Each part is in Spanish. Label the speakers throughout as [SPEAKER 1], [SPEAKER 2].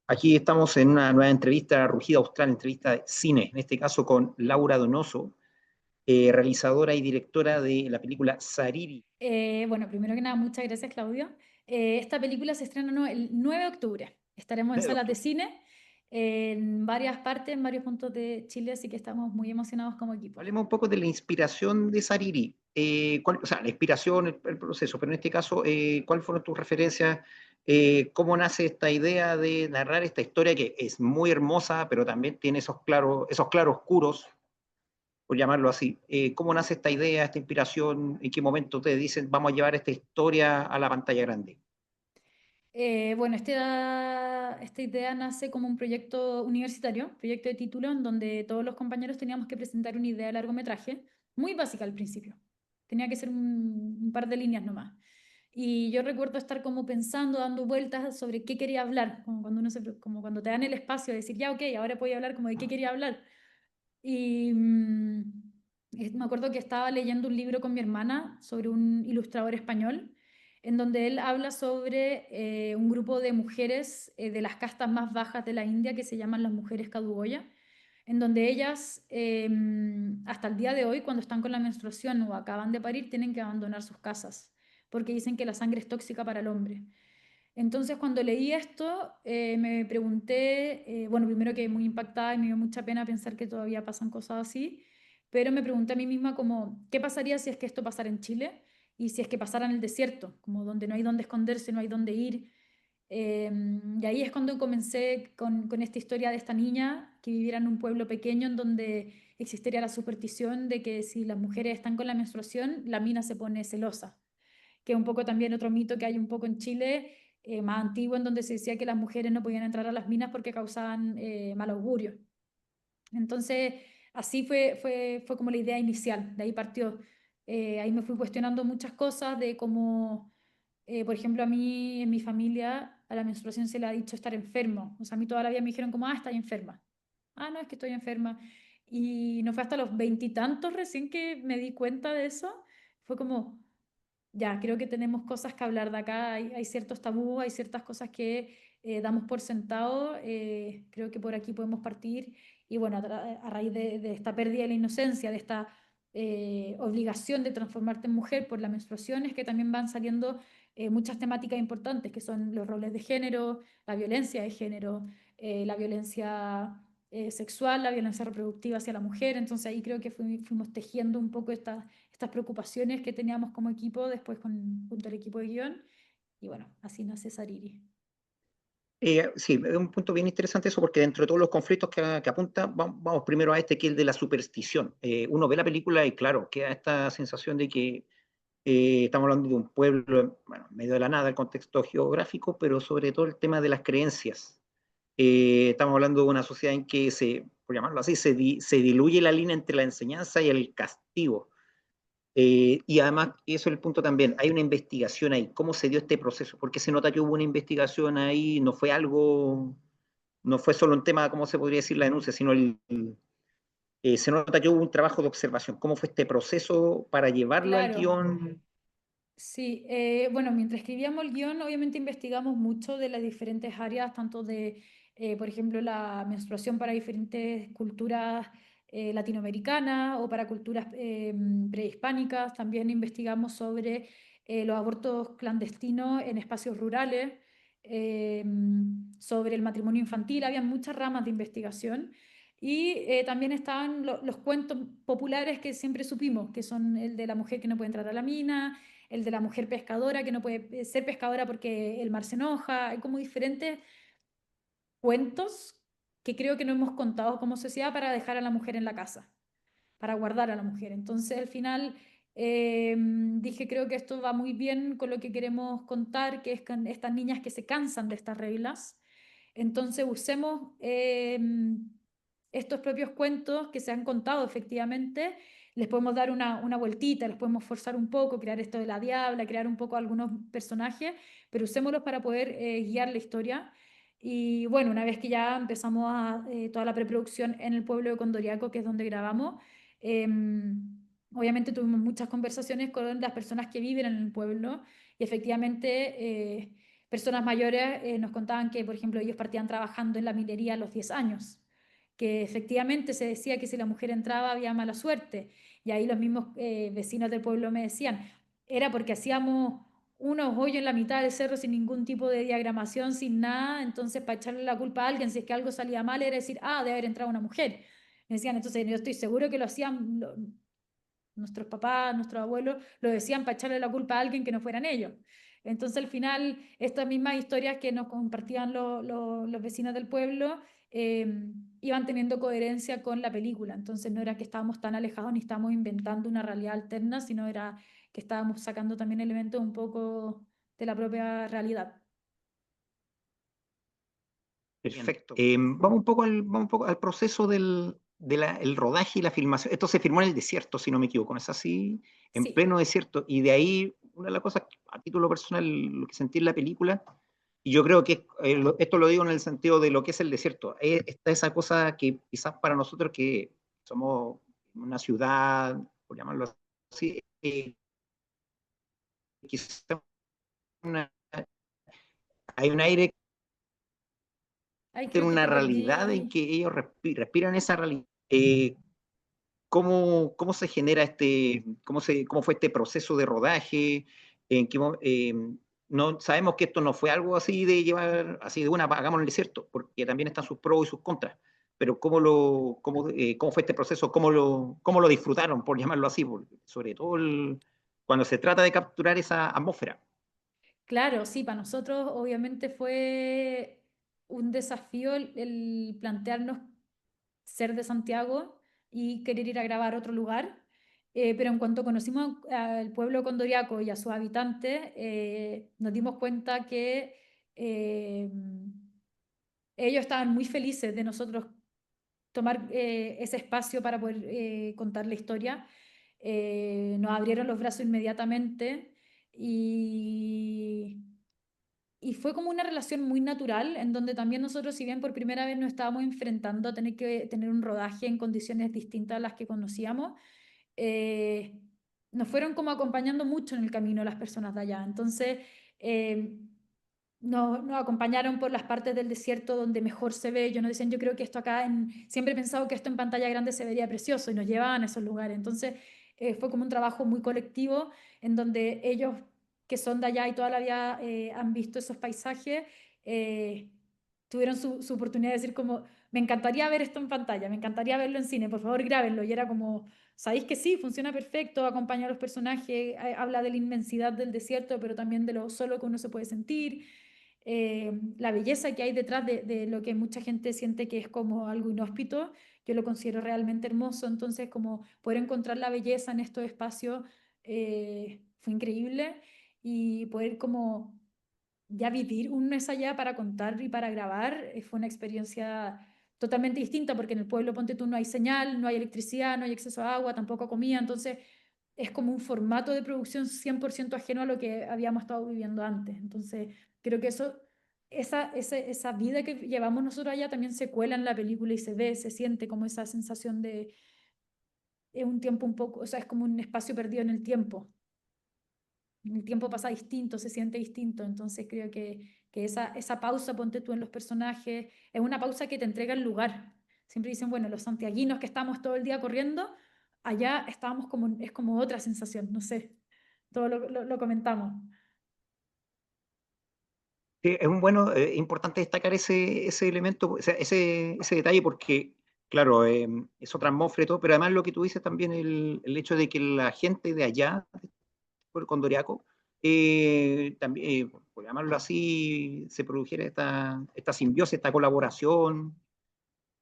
[SPEAKER 1] Aquí estamos en una nueva entrevista, Rugida Austral, entrevista de cine, en este caso con Laura Donoso, realizadora y directora de la película Sariri.
[SPEAKER 2] Bueno, primero que nada, muchas gracias, Claudio. Esta película se estrena el 9 de octubre. Estaremos en
[SPEAKER 1] 9 de
[SPEAKER 2] salas de
[SPEAKER 1] octubre.
[SPEAKER 2] cine en varias partes, en varios puntos de Chile, así que estamos muy emocionados como equipo.
[SPEAKER 1] Hablemos un poco de la inspiración de Sariri. O sea, la inspiración, el proceso, pero en este caso, ¿cuáles fueron tus referencias? ¿Cómo nace esta idea de narrar esta historia que es muy hermosa, pero también tiene esos claroscuros, por llamarlo así? ¿Cómo nace esta idea, esta inspiración? ¿En qué momento te dicen vamos a llevar esta historia a la pantalla grande?
[SPEAKER 2] Bueno, esta idea nace como un proyecto universitario, proyecto de título, en donde todos los compañeros teníamos que presentar una idea de largometraje, muy básica al principio. Tenía que ser un par de líneas nomás. Y yo recuerdo estar como pensando, dando vueltas sobre qué quería hablar, como cuando como cuando te dan el espacio de decir, ya, ok, ahora voy a hablar como de qué quería hablar. Y me acuerdo que estaba leyendo un libro con mi hermana sobre un ilustrador español, en donde él habla sobre un grupo de mujeres de las castas más bajas de la India que se llaman las mujeres Kadugoya, en donde ellas, hasta el día de hoy, cuando están con la menstruación o acaban de parir, tienen que abandonar sus casas, porque dicen que la sangre es tóxica para el hombre. Entonces, cuando leí esto, me pregunté, bueno, primero que muy impactada y me dio mucha pena pensar que todavía pasan cosas así, pero me pregunté a mí misma como, ¿qué pasaría si es que esto pasara en Chile? Y si es que pasara en el desierto, como donde no hay dónde esconderse, no hay dónde ir. Y ahí es cuando comencé con esta historia de esta niña que viviera en un pueblo pequeño en donde existiría la superstición de que si las mujeres están con la menstruación, la mina se pone celosa, que es un poco también otro mito que hay un poco en Chile, más antiguo, en donde se decía que las mujeres no podían entrar a las minas porque causaban mal augurio. Entonces, así fue como la idea inicial, de ahí partió. Ahí me fui cuestionando muchas cosas de cómo, por ejemplo, a mí, en mi familia, a la menstruación se le ha dicho estar enfermo. O sea, a mí toda la vida me dijeron como, estás enferma. Ah, no, es que estoy enferma. Y no fue hasta los veintitantos recién que me di cuenta de eso. Fue como, ya, creo que tenemos cosas que hablar de acá, hay ciertos tabús, hay ciertas cosas que damos por sentado, creo que por aquí podemos partir y bueno, a raíz de esta pérdida de la inocencia, de esta obligación de transformarte en mujer por la menstruación, es que también van saliendo muchas temáticas importantes, que son los roles de género, la violencia de género, la violencia sexual, la violencia reproductiva hacia la mujer, entonces ahí creo que fuimos tejiendo un poco estas preocupaciones que teníamos como equipo, después junto al equipo de guión, y bueno, así nace Sariri.
[SPEAKER 1] Sí, es un punto bien interesante eso, porque dentro de todos los conflictos que apunta, vamos primero a este, que es el de la superstición. Uno ve la película y claro, queda esta sensación de que estamos hablando de un pueblo, bueno, en medio de la nada, el contexto geográfico, pero sobre todo el tema de las creencias. Estamos hablando de una sociedad en que por llamarlo así, se diluye la línea entre la enseñanza y el castigo. Y además, y eso es el punto también, hay una investigación ahí. ¿Cómo se dio este proceso? Porque se nota que hubo una investigación ahí, no fue solo un tema, ¿cómo se podría decir la denuncia? Sino se nota que hubo un trabajo de observación. ¿Cómo fue este proceso para llevarlo al
[SPEAKER 2] Claro,
[SPEAKER 1] guión?
[SPEAKER 2] sí, bueno, mientras escribíamos el guión, obviamente investigamos mucho de las diferentes áreas, tanto de, por ejemplo, la menstruación para diferentes culturas latinoamericanas o para culturas prehispánicas. También investigamos sobre los abortos clandestinos en espacios rurales, eh, sobre el matrimonio infantil. Había muchas ramas de investigación. Y también estaban los cuentos populares que siempre supimos, que son el de la mujer que no puede entrar a la mina, el de la mujer pescadora que no puede ser pescadora porque el mar se enoja. Hay como diferentes cuentos que creo que no hemos contado como sociedad para dejar a la mujer en la casa, para guardar a la mujer. Entonces, al final, dije, creo que esto va muy bien con lo que queremos contar, que es con estas niñas que se cansan de estas reglas. Entonces, usemos estos propios cuentos que se han contado efectivamente, les podemos dar una vueltita, les podemos forzar un poco, crear esto de la diabla, crear un poco algunos personajes, pero usémoslos para poder guiar la historia. Y bueno, una vez que ya empezamos toda la preproducción en el pueblo de Condoriaco, que es donde grabamos, obviamente tuvimos muchas conversaciones con las personas que viven en el pueblo y efectivamente personas mayores nos contaban que, por ejemplo, ellos partían trabajando en la minería a los 10 años, que efectivamente se decía que si la mujer entraba había mala suerte. Y ahí los mismos vecinos del pueblo me decían, era porque hacíamos unos hoyos en la mitad del cerro sin ningún tipo de diagramación, sin nada, entonces para echarle la culpa a alguien si es que algo salía mal era decir, ah, debe haber entrado una mujer. Me decían, entonces yo estoy seguro que lo hacían nuestros papás, nuestros abuelos, lo decían para echarle la culpa a alguien que no fueran ellos. Entonces al final, estas mismas historias que nos compartían los vecinos del pueblo eh, iban teniendo coherencia con la película. Entonces no era que estábamos tan alejados ni estábamos inventando una realidad alterna, sino era que estábamos sacando también elementos un poco de la propia realidad.
[SPEAKER 1] Perfecto. Vamos un poco al proceso el rodaje y la filmación. Esto se filmó en el desierto, si no me equivoco, ¿no es así? En
[SPEAKER 2] Sí,
[SPEAKER 1] pleno desierto. Y de ahí, una de las cosas, a título personal, lo que sentí en la película, y yo creo que esto lo digo en el sentido de lo que es el desierto, está esa cosa que quizás para nosotros que somos una ciudad, por llamarlo así, quizás una- hay un aire,
[SPEAKER 2] ay,
[SPEAKER 1] en
[SPEAKER 2] creo que
[SPEAKER 1] una
[SPEAKER 2] te
[SPEAKER 1] realidad en
[SPEAKER 2] perdí.
[SPEAKER 1] que ellos respiran esa realidad. ¿Cómo se genera cómo fue este proceso de rodaje? ¿En qué, no, sabemos que esto no fue algo así de llevar, así de una, hagámoslo en el desierto, porque también están sus pros y sus contras. Pero ¿cómo fue este proceso? ¿Cómo lo disfrutaron, por llamarlo así? Sobre todo cuando se trata de capturar esa atmósfera.
[SPEAKER 2] Claro, sí, para nosotros obviamente fue un desafío el plantearnos ser de Santiago y querer ir a grabar a otro lugar. Pero en cuanto conocimos al pueblo condoriaco y a sus habitantes, nos dimos cuenta que eh, ellos estaban muy felices de nosotros tomar ese espacio para poder contar la historia. Nos abrieron los brazos inmediatamente y y fue como una relación muy natural, en donde también nosotros, si bien por primera vez nos estábamos enfrentando a tener que tener un rodaje en condiciones distintas a las que conocíamos, eh, nos fueron como acompañando mucho en el camino las personas de allá. Entonces, eh, nos acompañaron por las partes del desierto donde mejor se ve. Yo nos decían, yo creo que esto acá, siempre he pensado que esto en pantalla grande se vería precioso y nos llevaban a esos lugares. Entonces fue como un trabajo muy colectivo en donde ellos que son de allá y toda la vida han visto esos paisajes, eh, tuvieron su oportunidad de decir como, me encantaría ver esto en pantalla, me encantaría verlo en cine, por favor grábenlo. Y era como, sabéis que sí, funciona perfecto, acompaña a los personajes, habla de la inmensidad del desierto, pero también de lo solo que uno se puede sentir, la belleza que hay detrás de lo que mucha gente siente que es como algo inhóspito, yo lo considero realmente hermoso, entonces como poder encontrar la belleza en estos espacios fue increíble y poder como ya vivir un mes allá para contar y para grabar fue una experiencia totalmente distinta porque en el pueblo Ponte tú no hay señal, no hay electricidad, no hay acceso a agua, tampoco a comida, entonces es como un formato de producción 100% ajeno a lo que habíamos estado viviendo antes. Entonces, creo que esa vida que llevamos nosotros allá también se cuela en la película y se ve, se siente como esa sensación de un tiempo un poco, o sea, es como un espacio perdido en el tiempo. El tiempo pasa distinto, se siente distinto, entonces creo que esa pausa, ponte tú en los personajes, es una pausa que te entrega el lugar. Siempre dicen, bueno, los santiaguinos que estamos todo el día corriendo, allá estábamos como, es como otra sensación, no sé, todo lo comentamos.
[SPEAKER 1] Sí, es importante destacar ese elemento, o sea, ese detalle, porque, claro, es otra atmósfera y todo, pero además lo que tú dices también, el hecho de que la gente de allá, por Condoriaco, también, por llamarlo así, se produjera esta simbiosis, esta colaboración,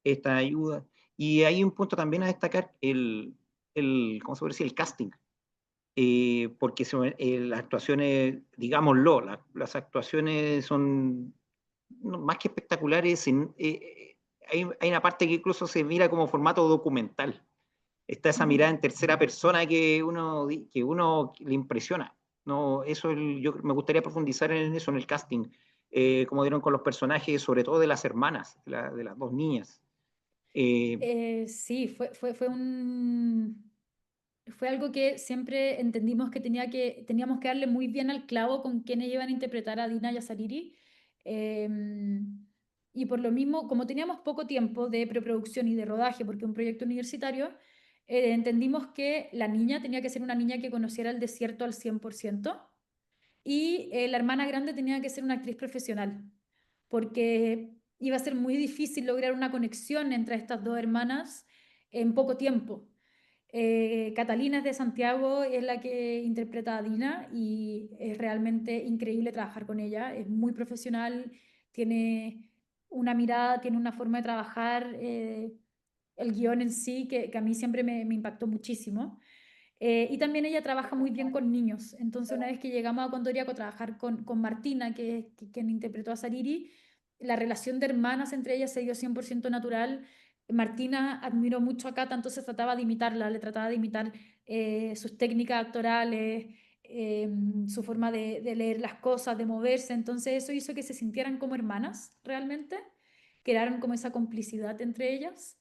[SPEAKER 1] esta ayuda. Y hay un punto también a destacar, ¿cómo se puede decir? El casting, porque las actuaciones, digámoslo, las actuaciones son no, más que espectaculares. Hay una parte que incluso se mira como formato documental. Está esa
[SPEAKER 2] Ujú.
[SPEAKER 1] mirada en tercera persona que uno le impresiona. No, yo me gustaría profundizar en eso, en el casting, como dieron con los personajes, sobre todo de las hermanas, de las dos niñas. Eh,
[SPEAKER 2] Sí, fue un... fue algo que siempre entendimos que teníamos que darle muy bien al clavo con quienes iban a interpretar a Dina y a Sariri. Y por lo mismo, como teníamos poco tiempo de preproducción y de rodaje, porque es un proyecto universitario, entendimos que la niña tenía que ser una niña que conociera el desierto al 100%, y la hermana grande tenía que ser una actriz profesional, porque iba a ser muy difícil lograr una conexión entre estas dos hermanas en poco tiempo. Catalina es de Santiago, es la que interpreta a Dina y es realmente increíble trabajar con ella, es muy profesional, tiene una mirada, tiene una forma de trabajar, el guión en sí que a mí siempre me impactó muchísimo. Y también ella trabaja muy bien con niños. Entonces, una vez que llegamos a Condoriaco a trabajar con Martina, quien interpretó a Sariri, la relación de hermanas entre ellas se dio 100% natural. Martina admiró mucho a Cata, entonces trataba de imitarla, le trataba de imitar sus técnicas actorales, su forma de leer las cosas, de moverse. Entonces, eso hizo que se sintieran como hermanas realmente, crearon como esa complicidad entre ellas.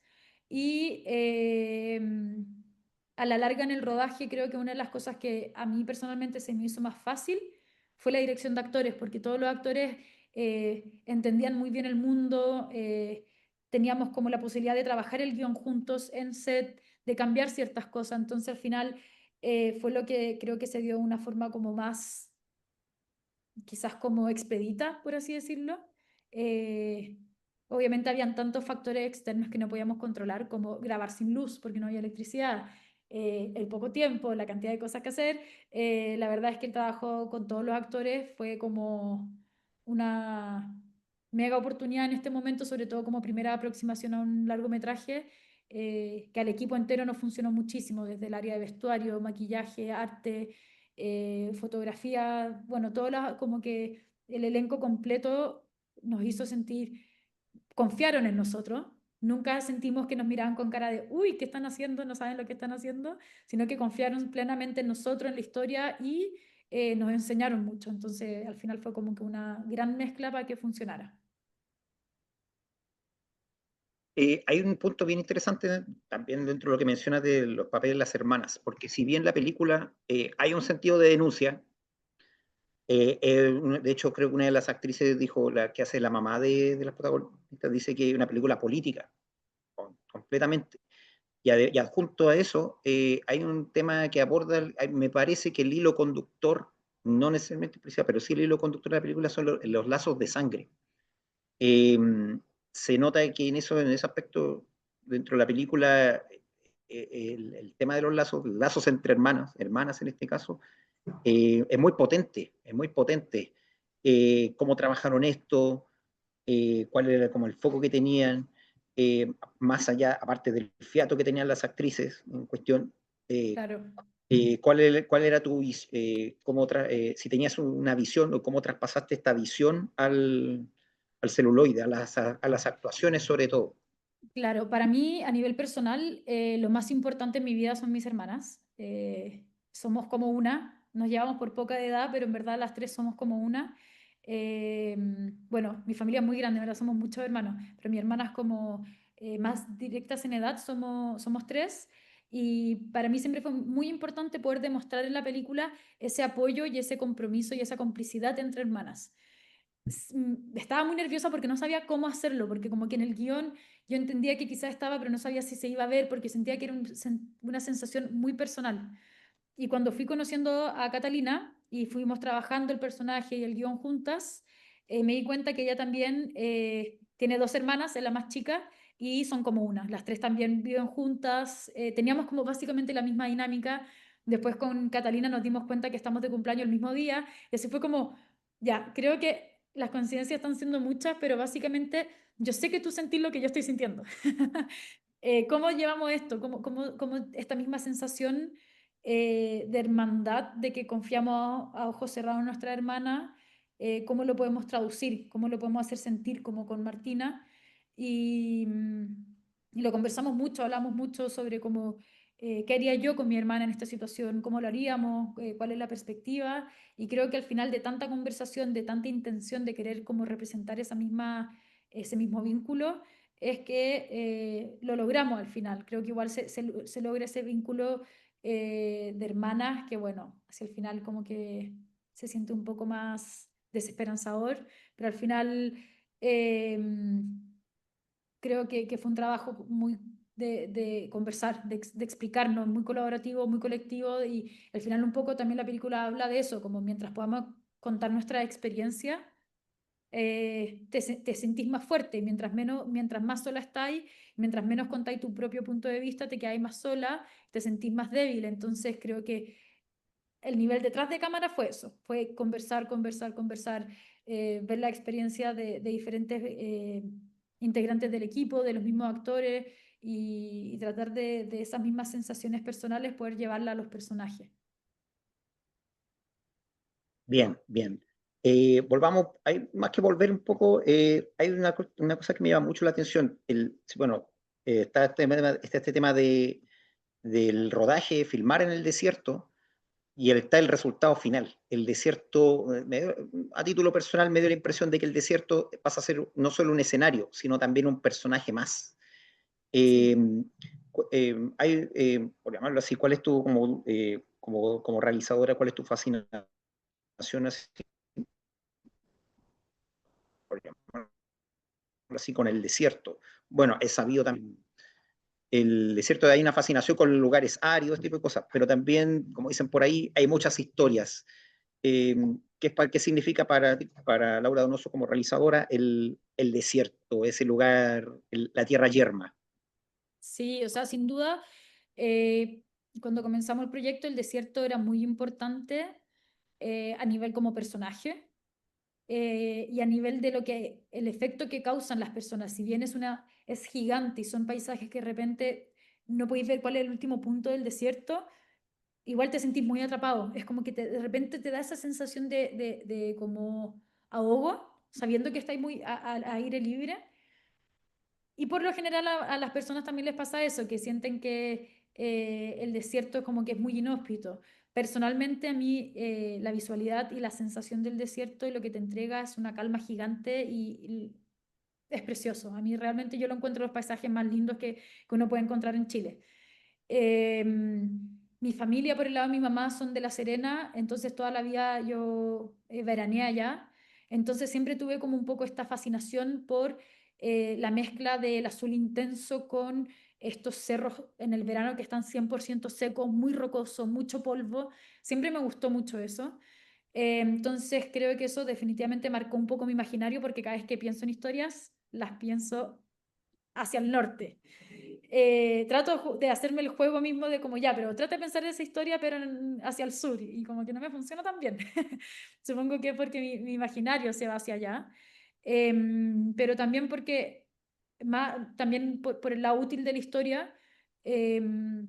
[SPEAKER 2] Y a la larga en el rodaje creo que una de las cosas que a mí personalmente se me hizo más fácil fue la dirección de actores, porque todos los actores entendían muy bien el mundo, teníamos como la posibilidad de trabajar el guión juntos en set, de cambiar ciertas cosas, entonces al final fue lo que creo que se dio de una forma como más quizás como expedita, por así decirlo. Eh, Obviamente habían tantos factores externos que no podíamos controlar, como grabar sin luz porque no había electricidad, el poco tiempo, la cantidad de cosas que hacer. La verdad es que el trabajo con todos los actores fue como una mega oportunidad en este momento, sobre todo como primera aproximación a un largometraje, que al equipo entero nos funcionó muchísimo, desde el área de vestuario, maquillaje, arte, fotografía, bueno, como que el elenco completo nos hizo sentir, confiaron en nosotros. Nunca sentimos que nos miraban con cara de, uy, ¿qué están haciendo? No saben lo que están haciendo, sino que confiaron plenamente en nosotros, en la historia y nos enseñaron mucho. Entonces, al final fue como que una gran mezcla para que funcionara.
[SPEAKER 1] Hay un punto bien interesante también dentro de lo que mencionas de los papeles de las hermanas, porque si bien la película hay un sentido de denuncia, de hecho creo que una de las actrices dijo, la que hace la mamá de las protagonistas, dice que es una película política, completamente. Y adjunto a eso, hay un tema que aborda, me parece que el hilo conductor, no necesariamente policía, pero sí el hilo conductor de la película son los lazos de sangre. Eh, Se nota que en ese aspecto, dentro de la película, el tema de los lazos entre hermanas en este caso, es muy potente, es muy potente. Cómo trabajaron esto, cuál era como el foco que tenían, más allá, aparte del fiato que tenían las actrices en cuestión, eh,
[SPEAKER 2] Claro.
[SPEAKER 1] cuál era tu, si tenías una visión o cómo traspasaste esta visión al celuloide, a las actuaciones sobre todo.
[SPEAKER 2] Claro, para mí a nivel personal, lo más importante en mi vida son mis hermanas. Somos como una, nos llevamos por poca de edad, pero en verdad las tres somos como una. Eh, bueno, mi familia es muy grande, en verdad somos muchos hermanos, pero mi hermana es como más directas en edad, somos tres. Y para mí siempre fue muy importante poder demostrar en la película ese apoyo y ese compromiso y esa complicidad entre hermanas. Estaba muy nerviosa porque no sabía cómo hacerlo, porque como que en el guión yo entendía que quizás estaba, pero no sabía si se iba a ver, porque sentía que era una sensación muy personal. Y cuando fui conociendo a Catalina y fuimos trabajando el personaje y el guión juntas, me di cuenta que ella también tiene dos hermanas, es la más chica, y son como una. Las tres también viven juntas, teníamos como básicamente la misma dinámica. Después con Catalina nos dimos cuenta que estamos de cumpleaños el mismo día, y así fue como, ya, creo que las coincidencias están siendo muchas, pero básicamente yo sé que tú sentís lo que yo estoy sintiendo. ¿Cómo llevamos esto? ¿Cómo esta misma sensación de hermandad, de que confiamos a ojos cerrados en nuestra hermana, cómo lo podemos traducir, cómo lo podemos hacer sentir como con Martina? Y, y lo conversamos mucho, hablamos mucho sobre cómo, qué haría yo con mi hermana en esta situación, cómo lo haríamos, cuál es la perspectiva. Y creo que al final de tanta conversación, de tanta intención de querer como representar ese mismo vínculo, es que lo logramos al final. Creo que igual se logra ese vínculo de hermanas, que bueno, hacia el final como que se siente un poco más desesperanzador, pero al final creo que fue un trabajo muy de conversar, de explicarnos, muy colaborativo, muy colectivo, y al final un poco también la película habla de eso, como mientras podamos contar nuestra experiencia, te sentís más fuerte, y mientras más sola estáis, mientras menos contáis tu propio punto de vista, te quedáis más sola, te sentís más débil. Entonces creo que el nivel detrás de cámara fue eso, fue conversar, conversar, conversar, ver la experiencia de diferentes integrantes del equipo, de los mismos actores, y tratar de esas mismas sensaciones personales poder llevarla a los personajes.
[SPEAKER 1] Bien, bien. Volvamos, hay más que volver un poco, hay una cosa que me llama mucho la atención. Sí, bueno, está este tema del rodaje, filmar en el desierto, y está el resultado final. El desierto, a título personal, me dio la impresión de que el desierto pasa a ser no solo un escenario, sino también un personaje más. Eh,
[SPEAKER 2] Sí.
[SPEAKER 1] por llamarlo así, ¿cuál es tu, como realizadora, cuál es tu fascinación así, por llamarlo así, con el desierto? Bueno, he sabido también, el desierto hay una fascinación con lugares áridos, este tipo de cosas, pero también, como dicen por ahí, hay muchas historias. Eh, ¿Qué significa para Laura Donoso como realizadora el desierto, ese lugar, la tierra yerma?
[SPEAKER 2] Sí, o sea, sin duda, eh, cuando comenzamos el proyecto, el desierto era muy importante a nivel como personaje, y a nivel de lo que el efecto que causan las personas. Si bien es gigante y son paisajes que de repente no podéis ver cuál es el último punto del desierto, igual te sentís muy atrapado. Es como que de repente te da esa sensación de como ahogo, sabiendo que estáis muy a aire libre. Y por lo general a las personas también les pasa eso, que sienten que el desierto es como que es muy inhóspito. Personalmente a mí la visualidad y la sensación del desierto y lo que te entrega es una calma gigante, y es precioso. A mí realmente yo lo encuentro los paisajes más lindos que uno puede encontrar en Chile. Eh, Mi familia por el lado de mi mamá son de La Serena, entonces toda la vida yo veraneé allá. Entonces siempre tuve como un poco esta fascinación por la mezcla del azul intenso con estos cerros en el verano que están 100% secos, muy rocosos, mucho polvo. Siempre me gustó mucho eso. Entonces creo que eso definitivamente marcó un poco mi imaginario, porque cada vez que pienso en historias, las pienso hacia el norte. Trato de hacerme el juego mismo de como ya, pero trata de pensar esa historia, pero hacia el sur, y como que no me funciona tan bien. Supongo que es porque mi imaginario se va hacia allá. Pero también porque, también por el lado útil de la historia, el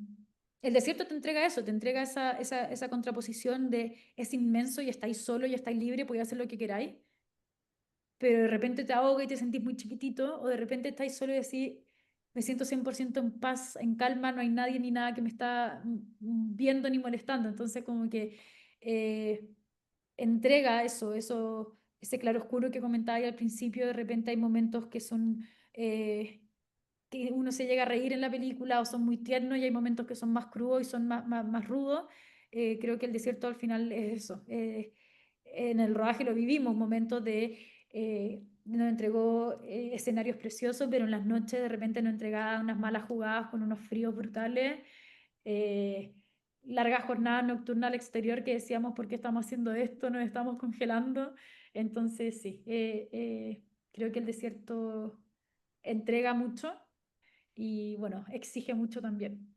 [SPEAKER 2] desierto te entrega eso, te entrega esa contraposición de es inmenso y estáis solo y estáis libre, podéis hacer lo que queráis, pero de repente te ahoga y te sentís muy chiquitito, o de repente estáis solo y decís, me siento 100% en paz, en calma, no hay nadie ni nada que me está viendo ni molestando. Entonces como que eh, entrega ese claroscuro que comentaba al principio. De repente hay momentos que son... que uno se llega a reír en la película o son muy tiernos, y hay momentos que son más crudos y son más rudos. Creo que el desierto al final es eso. En el rodaje lo vivimos, momentos nos entregó escenarios preciosos, pero en las noches de repente nos entregaba unas malas jugadas con unos fríos brutales. eh, Largas jornadas nocturnas al exterior que decíamos, ¿por qué estamos haciendo esto? Nos estamos congelando. Entonces, sí, creo que el desierto entrega mucho y, bueno, exige mucho también.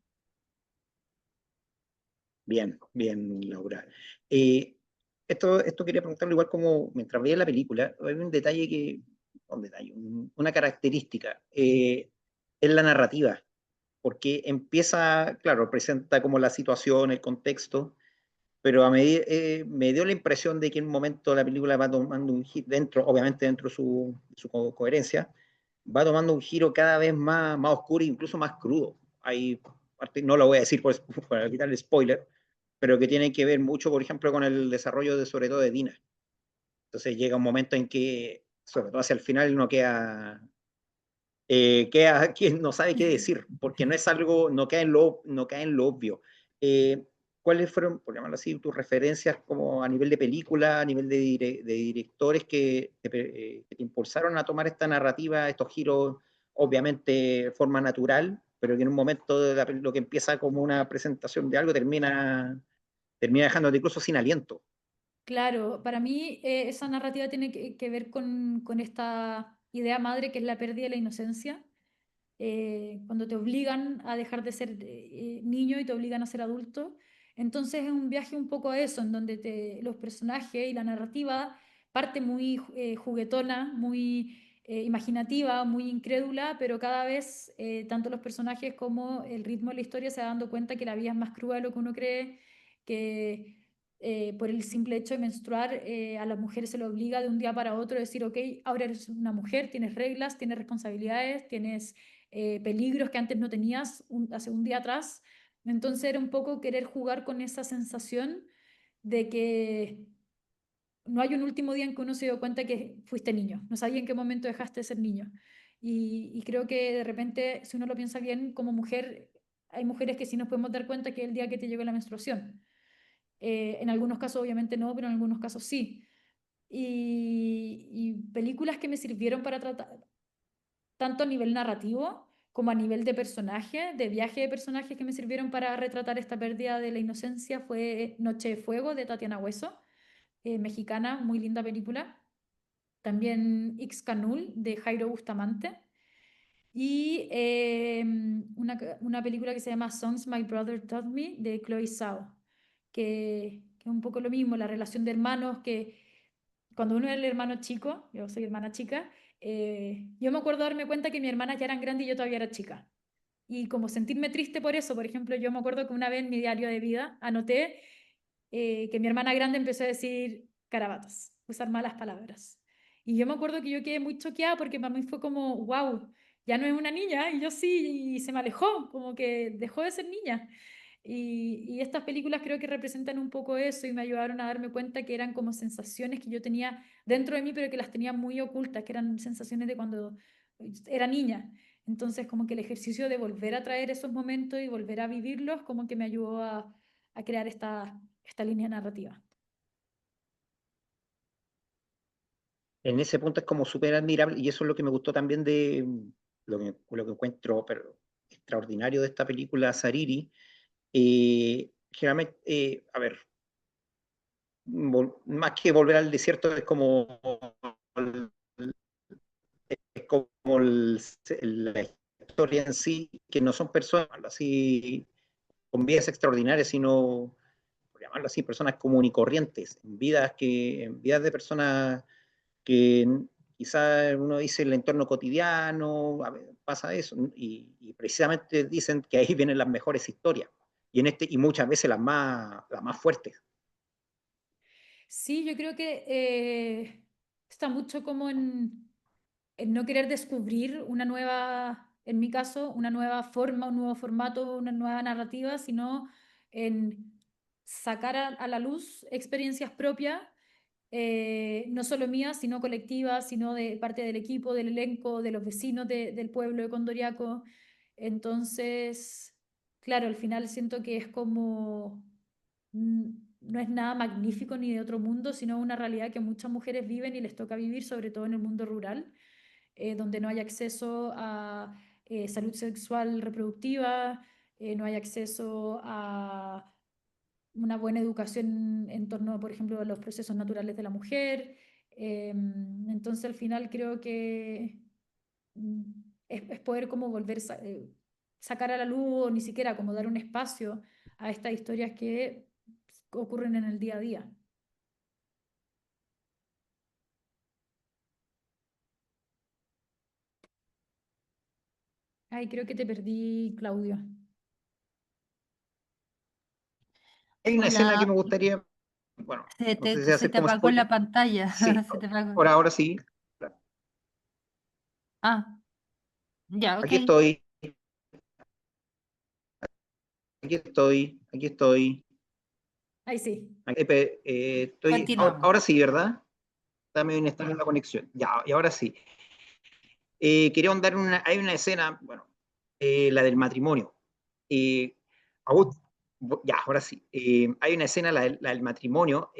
[SPEAKER 1] Bien, bien, Laura. Eh, esto quería preguntarlo igual como mientras veía la película, hay un detalle, una característica, es la narrativa, porque empieza, claro, presenta como la situación, el contexto, pero me dio la impresión de que en un momento la película va tomando un giro, obviamente dentro de su coherencia, va tomando un giro cada vez más oscuro e incluso más crudo. No lo voy a decir para evitar el spoiler, pero que tiene que ver mucho, por ejemplo, con el desarrollo sobre todo de Dina. Entonces llega un momento en que, sobre todo hacia el final, no queda quien no sabe qué decir, porque no es algo, no cae en lo obvio. Eh, ¿Cuáles fueron, por llamarlo así, tus referencias como a nivel de película, a nivel de directores que te impulsaron a tomar esta narrativa, estos giros, obviamente de forma natural, pero que en un momento de lo que empieza como una presentación de algo termina dejándote incluso sin aliento?
[SPEAKER 2] Claro, para mí esa narrativa tiene que ver con esta idea madre que es la pérdida de la inocencia, cuando te obligan a dejar de ser niño y te obligan a ser adulto. Entonces es un viaje un poco a eso, en donde los personajes y la narrativa parte muy juguetona, muy imaginativa, muy incrédula, pero cada vez tanto los personajes como el ritmo de la historia se va dando cuenta que la vida es más cruda de lo que uno cree, que por el simple hecho de menstruar, a las mujeres se le obliga de un día para otro a decir, ok, ahora eres una mujer, tienes reglas, tienes responsabilidades, tienes peligros que antes no tenías hace un día atrás. Entonces era un poco querer jugar con esa sensación de que no hay un último día en que uno se dio cuenta que fuiste niño, no sabía en qué momento dejaste de ser niño. Y creo que de repente, si uno lo piensa bien, como mujer, hay mujeres que sí nos podemos dar cuenta que es el día que te llegó la menstruación. En algunos casos obviamente no, pero en algunos casos sí. Y películas que me sirvieron para tratar, tanto a nivel narrativo como a nivel de personaje, de viaje de personajes que me sirvieron para retratar esta pérdida de la inocencia, fue Noche de Fuego de Tatiana Hueso, mexicana, muy linda película. También Ixcanul de Jairo Bustamante. Y una película que se llama Songs My Brother Taught Me de Chloe Zhao, que es un poco lo mismo, la relación de hermanos, que cuando uno es el hermano chico, yo soy hermana chica, yo me acuerdo darme cuenta que mis hermanas ya eran grandes y yo todavía era chica. Y como sentirme triste por eso, por ejemplo, yo me acuerdo que una vez en mi diario de vida anoté que mi hermana grande empezó a decir carabatas, usar malas palabras. Y yo me acuerdo que yo quedé muy choqueada porque para mí fue como, wow, ya no es una niña, y yo sí, y se me alejó, como que dejó de ser niña. Y estas películas creo que representan un poco eso y me ayudaron a darme cuenta que eran como sensaciones que yo tenía dentro de mí, pero que las tenía muy ocultas, que eran sensaciones de cuando era niña. Entonces, como que el ejercicio de volver a traer esos momentos y volver a vivirlos, como que me ayudó a crear esta línea narrativa.
[SPEAKER 1] En ese punto es como súper admirable y eso es lo que me gustó también de lo que encuentro pero, extraordinario de esta película Sariri. Generalmente, a ver, más que volver al desierto es como la historia en sí, que no son personas así con vidas extraordinarias, sino, por llamarlo así, personas comunes y corrientes, en vidas de personas que quizás uno dice el entorno cotidiano, a ver, pasa eso, y precisamente dicen que ahí vienen las mejores historias, y muchas veces las más fuertes.
[SPEAKER 2] Sí, yo creo que está mucho como en no querer descubrir una nueva, en mi caso, una nueva forma, un nuevo formato, una nueva narrativa, sino en sacar a la luz experiencias propias, no solo mías, sino colectivas, sino de parte del equipo, del elenco, de los vecinos del pueblo de Condoriaco. Entonces, claro, al final siento que es como no es nada magnífico ni de otro mundo, sino una realidad que muchas mujeres viven y les toca vivir, sobre todo en el mundo rural, donde no hay acceso a salud sexual reproductiva, no hay acceso a una buena educación en torno, por ejemplo, a los procesos naturales de la mujer. Entonces, al final creo que mm, es poder como volver sacar a la luz o ni siquiera como dar un espacio a estas historias que ocurren en el día a día. Ay, creo que te perdí, Claudio.
[SPEAKER 1] Hay una escena que
[SPEAKER 3] Hola,
[SPEAKER 1] me gustaría, bueno, no sé si
[SPEAKER 3] se
[SPEAKER 1] hacer
[SPEAKER 3] te
[SPEAKER 1] como
[SPEAKER 3] apagó la
[SPEAKER 1] spoiler.
[SPEAKER 3] pantalla.
[SPEAKER 1] Sí,
[SPEAKER 3] Se te apagó.
[SPEAKER 1] ahora sí.
[SPEAKER 3] Ah, ya, ok.
[SPEAKER 1] Aquí estoy, aquí estoy.
[SPEAKER 2] Ay, sí.
[SPEAKER 3] Continuamos.
[SPEAKER 1] Ahora sí, ¿verdad? También está en la conexión. Ya, y ahora sí. Quería andar hay una escena, bueno, la del matrimonio. Eh, August- Ya, ahora sí. Hay una escena, la del matrimonio,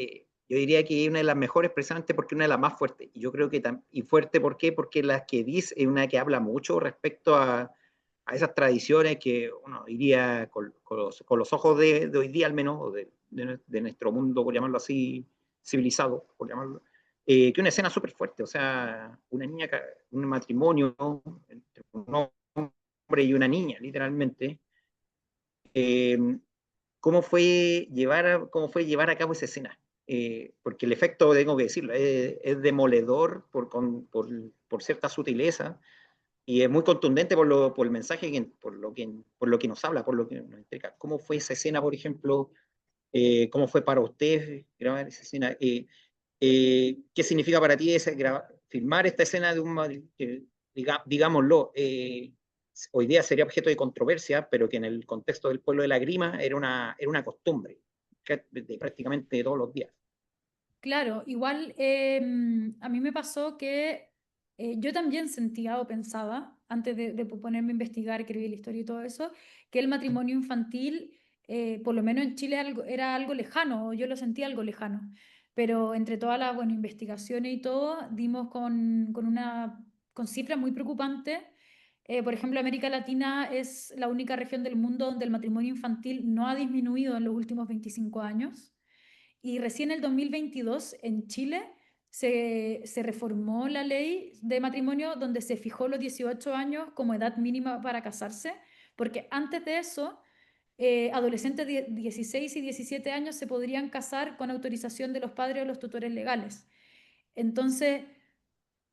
[SPEAKER 1] yo diría que es una de las mejores precisamente porque es una de las más fuertes. Y yo creo que, y fuerte, ¿por qué? Porque la que dice es una que habla mucho respecto a esas tradiciones que uno iría con los ojos de hoy día al menos, o de nuestro mundo, por llamarlo así, civilizado, por llamarlo, que es una escena súper fuerte. O sea, una niña, un matrimonio entre un hombre y una niña, literalmente. Eh, cómo fue llevar a cabo esa escena. Porque el efecto, tengo que decirlo, es demoledor por cierta sutileza y es muy contundente por el mensaje, por lo que nos habla, por lo que nos entrega. ¿Cómo fue esa escena, por ejemplo? ¿Cómo fue para usted grabar esa escena? ¿Qué significa para ti filmar esta escena de digámoslo, hoy día sería objeto de controversia, pero que en el contexto del pueblo de la Grima era una costumbre de prácticamente todos los días?
[SPEAKER 2] Claro, igual a mí me pasó que yo también sentía o pensaba, antes de ponerme a investigar, escribir la historia y todo eso, que el matrimonio infantil, por lo menos en Chile, era algo lejano, o yo lo sentía algo lejano. Pero entre todas las bueno, investigaciones y todo, dimos con cifras muy preocupantes. Por ejemplo, América Latina es la única región del mundo donde el matrimonio infantil no ha disminuido en los últimos 25 años. Y recién en el 2022 en Chile se reformó la ley de matrimonio donde se fijó los 18 años como edad mínima para casarse, porque antes de eso, adolescentes de 16 y 17 años se podrían casar con autorización de los padres o los tutores legales. Entonces,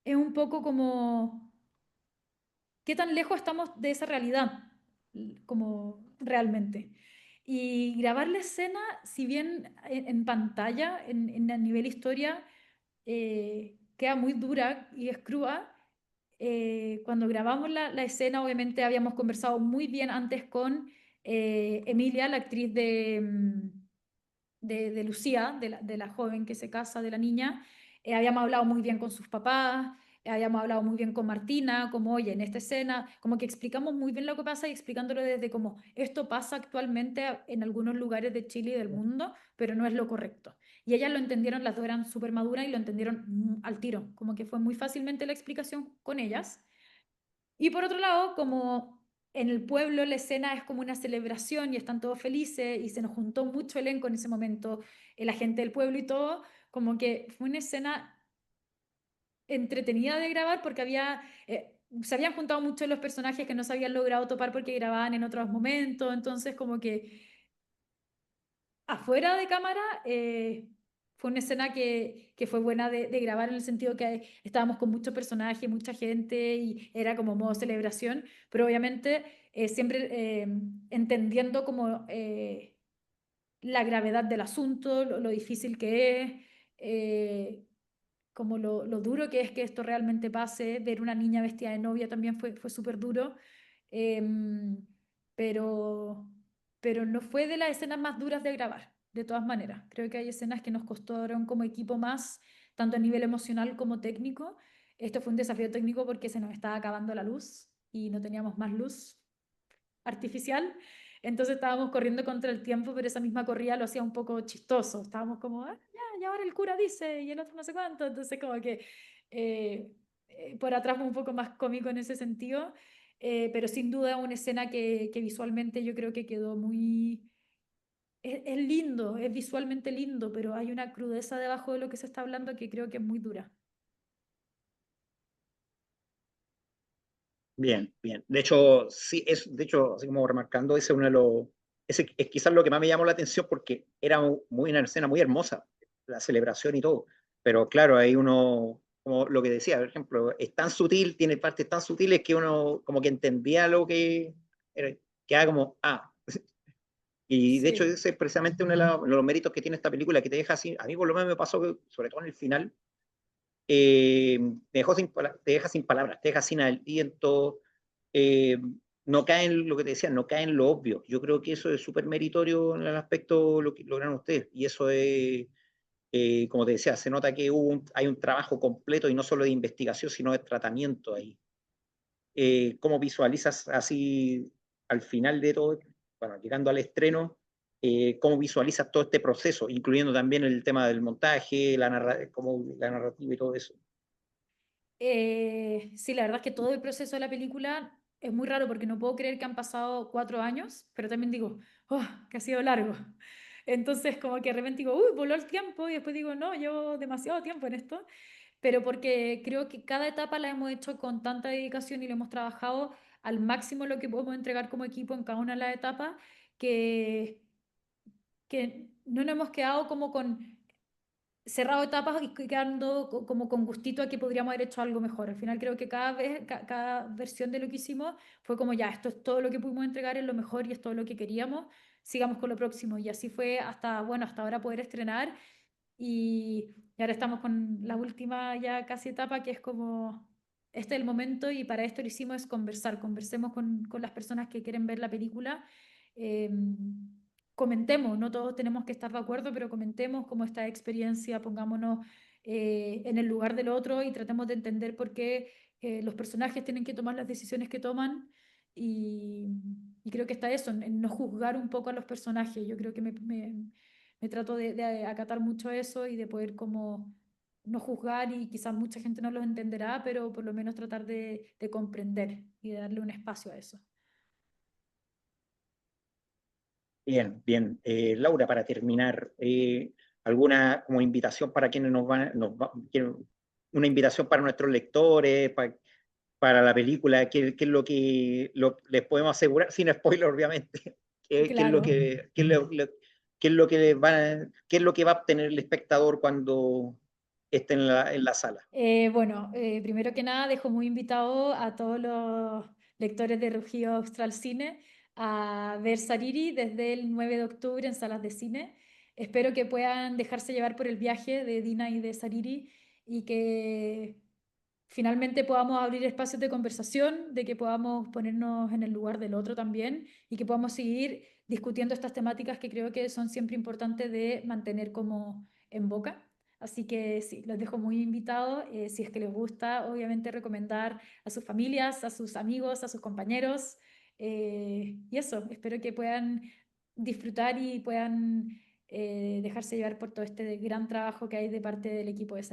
[SPEAKER 2] es un poco como, ¿qué tan lejos estamos de esa realidad? Como realmente. Y grabar la escena, si bien en pantalla, a nivel historia, queda muy dura y es crua, cuando grabamos la escena, obviamente habíamos conversado muy bien antes con Emilia, la actriz de Lucía, de la joven que se casa, de la niña. Habíamos hablado muy bien con sus papás, habíamos hablado muy bien con Martina, como, oye, en esta escena, como que explicamos muy bien lo que pasa y explicándolo desde como, esto pasa actualmente en algunos lugares de Chile y del mundo, pero no es lo correcto. Y ellas lo entendieron, las dos eran súper maduras y lo entendieron al tiro, como que fue muy fácilmente la explicación con ellas. Y por otro lado, como en el pueblo la escena es como una celebración y están todos felices y se nos juntó mucho elenco en ese momento, la gente del pueblo y todo, como que fue una escena entretenida de grabar porque se habían juntado muchos los personajes que no se habían logrado topar porque grababan en otros momentos, entonces como que afuera de cámara fue una escena que fue buena de grabar en el sentido que estábamos con muchos personajes, mucha gente y era como modo celebración, pero obviamente siempre entendiendo como la gravedad del asunto, lo difícil que es, como lo duro que es que esto realmente pase, ver una niña vestida de novia también fue súper duro. Em, pero, pero no fue de las escenas más duras de grabar, de todas maneras. Creo que hay escenas que nos costaron como equipo más, tanto a nivel emocional como técnico. Esto fue un desafío técnico porque se nos estaba acabando la luz y no teníamos más luz artificial. Entonces estábamos corriendo contra el tiempo, pero esa misma corrida lo hacía un poco chistoso. Estábamos como, "Ah, ya, y ahora el cura dice, y el otro no sé cuánto". Entonces como que eh, por atrás fue un poco más cómico en ese sentido. Pero sin duda una escena que visualmente yo creo que quedó muy... Es lindo, es visualmente lindo, pero hay una crudeza debajo de lo que se está hablando que creo que es muy dura.
[SPEAKER 1] Bien, bien. De hecho, sí, de hecho, así como remarcando, ese es uno de los, ese es quizás lo que más me llamó la atención porque era una escena muy hermosa, la celebración y todo. Pero claro, hay uno, como lo que decía, por ejemplo, es tan sutil, tiene partes tan sutiles que uno como que entendía lo que era, queda como, ah. Y de hecho,
[SPEAKER 2] Sí,
[SPEAKER 1] ese es precisamente uno de los méritos que tiene esta película, que te deja así, a mí por lo menos me pasó, sobre todo en el final, te deja sin palabras, te deja sin aliento, eh, no cae en lo que te decía, no cae en lo obvio. Yo creo que eso es súper meritorio en el aspecto lo que lograron ustedes. Y eso es, como te decía, se nota que hay un trabajo completo y no solo de investigación, sino de tratamiento ahí. ¿Cómo visualizas así al final de todo, bueno, llegando al estreno, cómo visualizas todo este proceso, incluyendo también el tema del montaje, como la narrativa y todo eso.
[SPEAKER 2] Sí, la verdad es que todo el proceso de la película es muy raro porque no puedo creer que han pasado 4 años, pero también digo, oh, que ha sido largo. Entonces como que de repente digo, uy, voló el tiempo y después digo, no, llevo demasiado tiempo en esto, pero porque creo que cada etapa la hemos hecho con tanta dedicación y lo hemos trabajado al máximo lo que podemos entregar como equipo en cada una de las etapas, que, que no nos hemos quedado como con cerrado etapas y quedando como con gustito a que podríamos haber hecho algo mejor. Al final creo que cada vez, cada versión de lo que hicimos fue como ya, esto es todo lo que pudimos entregar, es lo mejor y es todo lo que queríamos, sigamos con lo próximo. Y así fue hasta, bueno, hasta ahora poder estrenar y ahora estamos con la última ya casi etapa que es como, este es el momento y para esto lo hicimos es conversar, conversemos con las personas que quieren ver la película. Eh, Comentemos, no todos tenemos que estar de acuerdo, pero comentemos cómo esta experiencia, pongámonos en el lugar del otro y tratemos de entender por qué los personajes tienen que tomar las decisiones que toman y creo que está eso, en no juzgar un poco a los personajes. Yo creo que me trato de acatar mucho eso y de poder como no juzgar y quizás mucha gente no los entenderá, pero por lo menos tratar de comprender y de darle un espacio a eso.
[SPEAKER 1] Bien, bien. Laura, para terminar, ¿alguna como invitación para quienes una invitación para nuestros lectores, para la película? ¿Qué es lo que les podemos asegurar, sin spoiler, obviamente? ¿Qué es lo
[SPEAKER 2] Claro.
[SPEAKER 1] qué es lo que qué es lo que va a obtener el espectador cuando esté en la sala?
[SPEAKER 2] Bueno, primero que nada dejo muy invitado a todos los lectores de Rugido Austral Cine a ver Sariri desde el 9 de octubre en salas de cine. Espero que puedan dejarse llevar por el viaje de Dina y de Sariri y que finalmente podamos abrir espacios de conversación, de que podamos ponernos en el lugar del otro también y que podamos seguir discutiendo estas temáticas que creo que son siempre importantes de mantener como en boca. Así que sí, los dejo muy invitados. Si es que les gusta, obviamente recomendar a sus familias, a sus amigos, a sus compañeros. Y eso, espero que puedan disfrutar y puedan dejarse llevar por todo este gran trabajo que hay de parte del equipo de